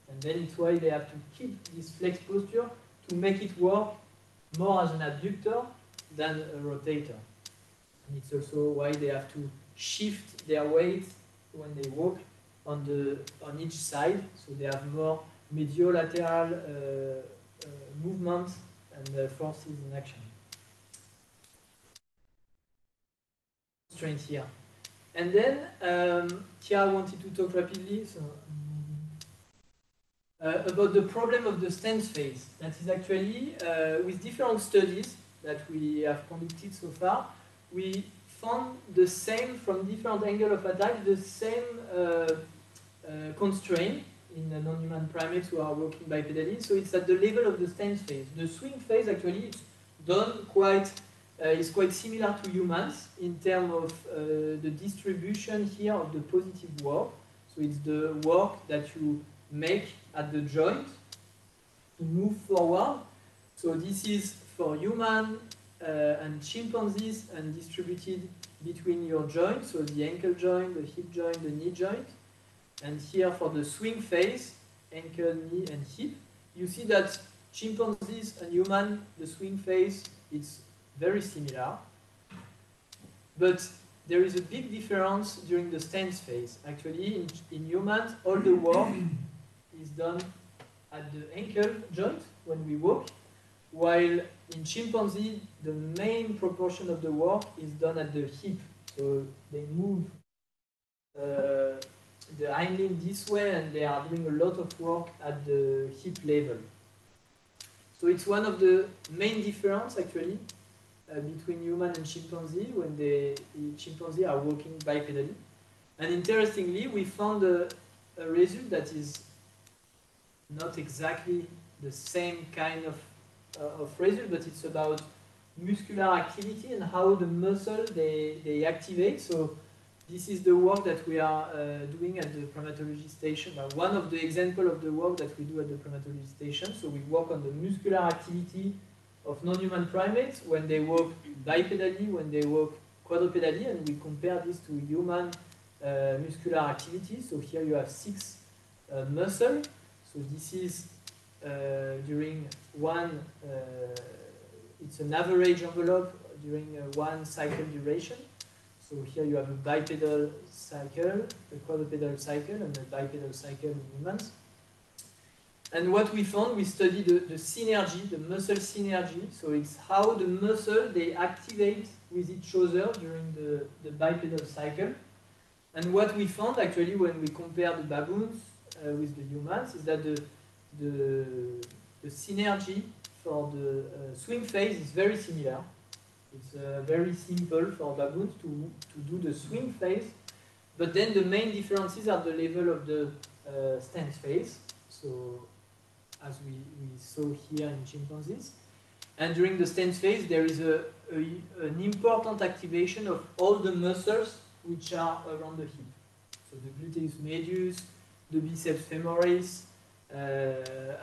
And then it's why they have to keep this flex posture to make it work more as an abductor than a rotator. And it's also why they have to shift their weight when they walk on each side, so they have more mediolateral movement and forces in action. Constraint here. And then Tia wanted to talk rapidly about the problem of the stance phase. That is actually, with different studies that we have conducted so far, we found the same, from different angle of attack, the same constraint in the non-human primates who are walking bipedally. So it's at the level of the stance phase. The swing phase actually is done is quite similar to humans in terms of the distribution here of the positive work. So it's the work that you make at the joint to move forward. So this is for human and chimpanzees and distributed between your joints, so the ankle joint, the hip joint, the knee joint. And here for the swing phase, ankle, knee, and hip, you see that chimpanzees and human, the swing phase, is very similar. But there is a big difference during the stance phase. Actually, in humans, all the work is done at the ankle joint when we walk, while in chimpanzee, the main proportion of the work is done at the hip. So they move the hind limb this way, and they are doing a lot of work at the hip level. So it's one of the main difference, actually, between human and chimpanzee when the chimpanzee are walking bipedally. And interestingly, we found a result that is not exactly the same kind of result, but it's about muscular activity and how the muscle they activate. So this is the work that we are doing at the primatology station. One of the examples of the work that we do at the primatology station. So we work on the muscular activity of non-human primates when they walk bipedally, when they walk quadrupedally, and we compare this to human muscular activity. So here you have 6 muscles. So this is during one, it's an average envelope during one cycle duration. So here you have a bipedal cycle, a quadrupedal cycle, and a bipedal cycle in humans. And what we found, we studied the synergy, the muscle synergy. So it's how the muscle, they activate with each other during the bipedal cycle. And what we found, actually, when we compare the baboons with the humans, is that the synergy for the swing phase is very similar. It's very simple for baboons to do the swing phase. But then the main differences are the level of the stance phase. So as we saw here in chimpanzees. And during the stance phase, there is an important activation of all the muscles which are around the hip. So the gluteus medius, the biceps femoris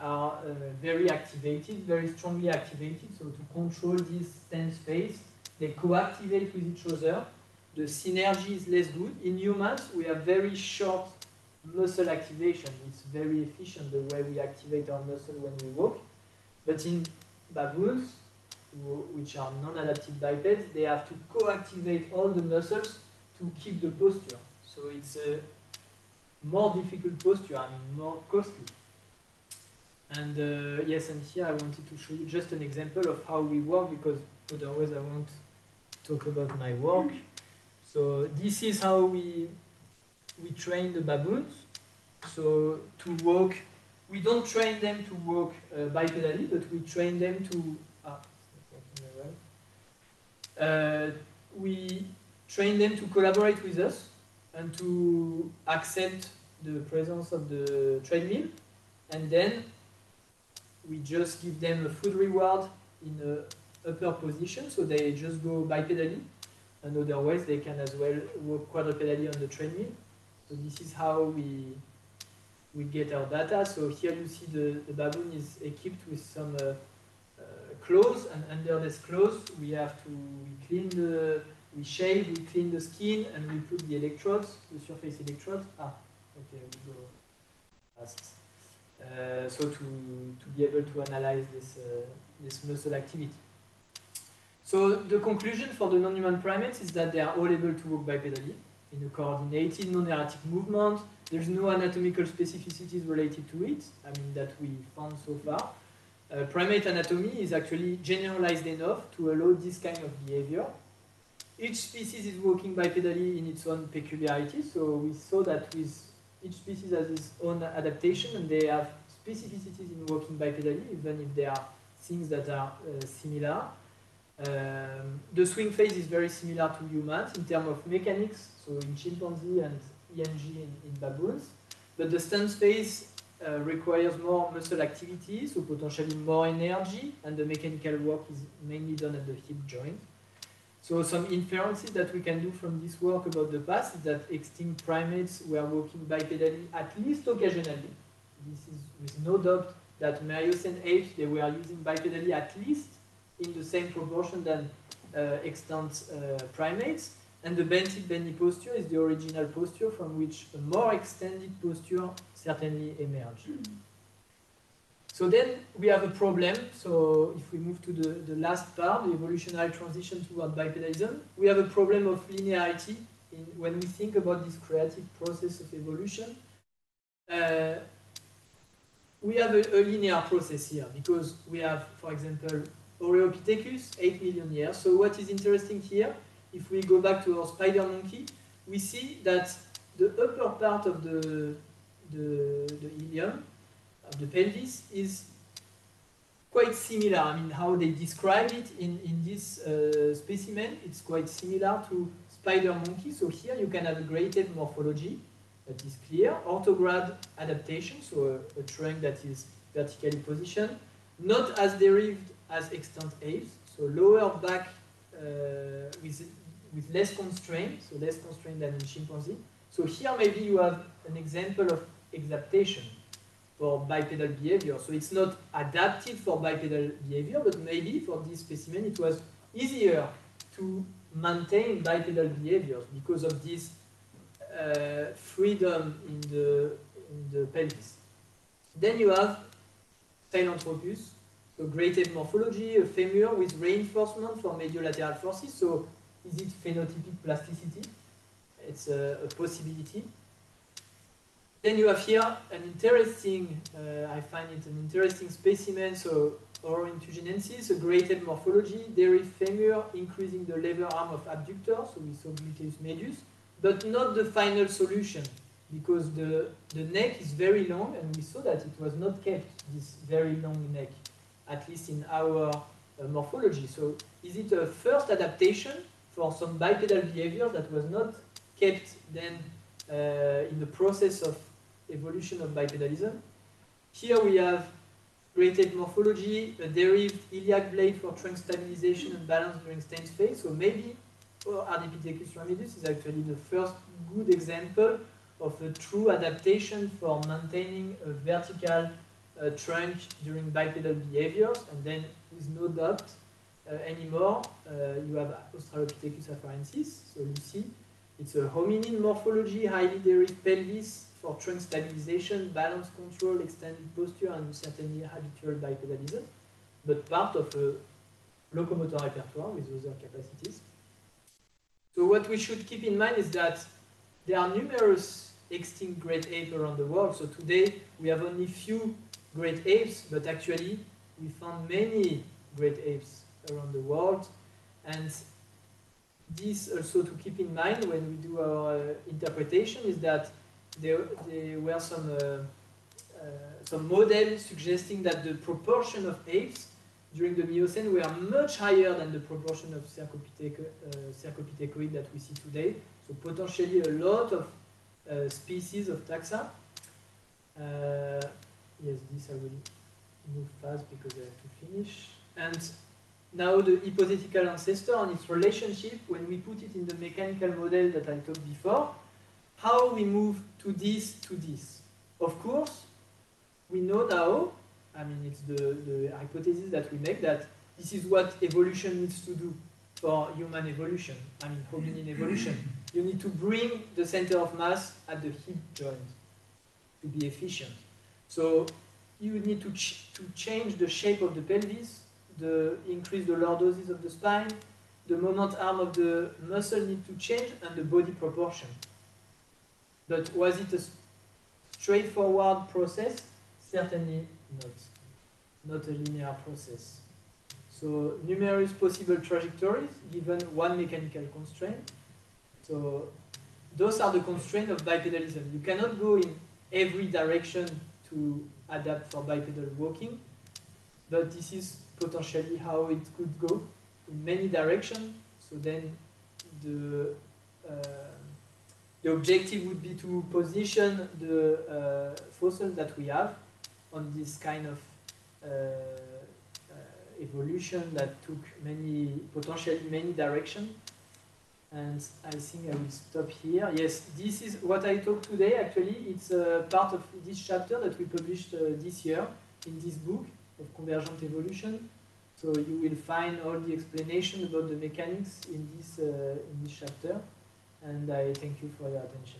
are very activated, very strongly activated. So to control this stance phase, they co-activate with each other. The synergy is less good. In humans, we have very short muscle activation. It's very efficient the way we activate our muscle when we walk. But in baboons, which are non-adaptive bipeds, they have to co-activate all the muscles to keep the posture. So it's a more difficult posture, I mean more costly. And yes, and here I wanted to show you just an example of how we work, because otherwise I won't talk about my work. So this is how we train the baboons. So to walk, we don't train them to walk bipedally, but we train them to we train them to collaborate with us and to accept the presence of the treadmill, and then we just give them a food reward in the upper position, so they just go bipedally, and otherwise they can as well walk quadrupedally on the treadmill. So this is how we get our data. So here you see the baboon is equipped with some clothes, and under this clothes we shave, we clean the skin, and we put the electrodes, the surface electrodes. Okay, we go fast. So to be able to analyze this muscle activity. So the conclusion for the non-human primates is that they are all able to walk bipedally in a coordinated, non-erratic movement. There's no anatomical specificities related to it, I mean, that we found so far. Primate anatomy is actually generalized enough to allow this kind of behavior. Each species is walking bipedally in its own peculiarity, so we saw that with each species has its own adaptation, and they have specificities in walking bipedally, even if there are things that are similar. The swing phase is very similar to humans in terms of mechanics, so in chimpanzee and ENG in baboons. But the stance phase requires more muscle activity, so potentially more energy, and the mechanical work is mainly done at the hip joint. So some inferences that we can do from this work about the past is that extinct primates were walking bipedally at least occasionally. This is with no doubt that Miocene apes, they were using bipedally at least in the same proportion than extant primates. And the bented bending posture is the original posture from which a more extended posture certainly emerged. So then we have a problem. So if we move to the last part, the evolutionary transition toward bipedalism, we have a problem of linearity when we think about this creative process of evolution. We have a linear process here because we have, for example, Aureopithecus, 8 million years. So what is interesting here, if we go back to our spider monkey, we see that the upper part of the ilium, of the pelvis, is quite similar. I mean, how they describe it in this specimen, it's quite similar to spider monkey. So here you can have a graded morphology that is clear, orthograde adaptation, so a trunk that is vertically positioned, not as derived as extant apes, so lower back with less constraint, so less constraint than in chimpanzee. So here maybe you have an example of exaptation for bipedal behavior. So it's not adapted for bipedal behavior, but maybe for this specimen it was easier to maintain bipedal behaviors because of this freedom in the pelvis. Then you have Sahelanthropus, so graded morphology, a femur with reinforcement for mediolateral forces. So is it phenotypic plasticity? It's a possibility. Then you have here an interesting, I find it an interesting specimen, so Orintugenensis, a graded morphology, derived femur increasing the lever arm of abductor, so we saw gluteus medius, but not the final solution, because the neck is very long, and we saw that it was not kept, this very long neck, at least in our morphology. So is it a first adaptation for some bipedal behavior that was not kept then in the process of evolution of bipedalism? Here we have graded morphology, a derived iliac blade for trunk stabilization and balance during stance phase. So maybe Ardipithecus ramidus is actually the first good example of a true adaptation for maintaining a vertical trunk during bipedal behaviors. And then, with no doubt anymore, you have Australopithecus afarensis. So you see, it's a hominin morphology, highly derived pelvis for trunk stabilization, balance control, extended posture, and certainly habitual bipedalism, but part of a locomotor repertoire with other capacities. So what we should keep in mind is that there are numerous extinct great apes around the world. So today we have only few great apes, but actually we found many great apes around the world. And this also to keep in mind when we do our interpretation is that there were some models suggesting that the proportion of apes during the Miocene were much higher than the proportion of Cercopithecoid that we see today. So potentially a lot of species of taxa. Yes, this I will move fast because I have to finish. And now the hypothetical ancestor and its relationship, when we put it in the mechanical model that I talked before, how we move to this to this. Of course, we know now, I mean, it's the hypothesis that we make that this is what evolution needs to do for human evolution, I mean, hominin evolution. You need to bring the center of mass at the hip joint to be efficient. So you need to change the shape of the pelvis, increase the lordosis of the spine, the moment arm of the muscle need to change, and the body proportion. But was it a straightforward process? Certainly not. Not a linear process. So numerous possible trajectories given one mechanical constraint. So those are the constraints of bipedalism. You cannot go in every direction to adapt for bipedal walking, but this is potentially how it could go in many directions. So then the objective would be to position the fossils that we have on this kind of evolution that took potentially many directions. And I think I will stop here. Yes, this is what I talked today. Actually, it's a part of this chapter that we published this year in this book of convergent evolution. So you will find all the explanation about the mechanics in this chapter. And I thank you for your attention.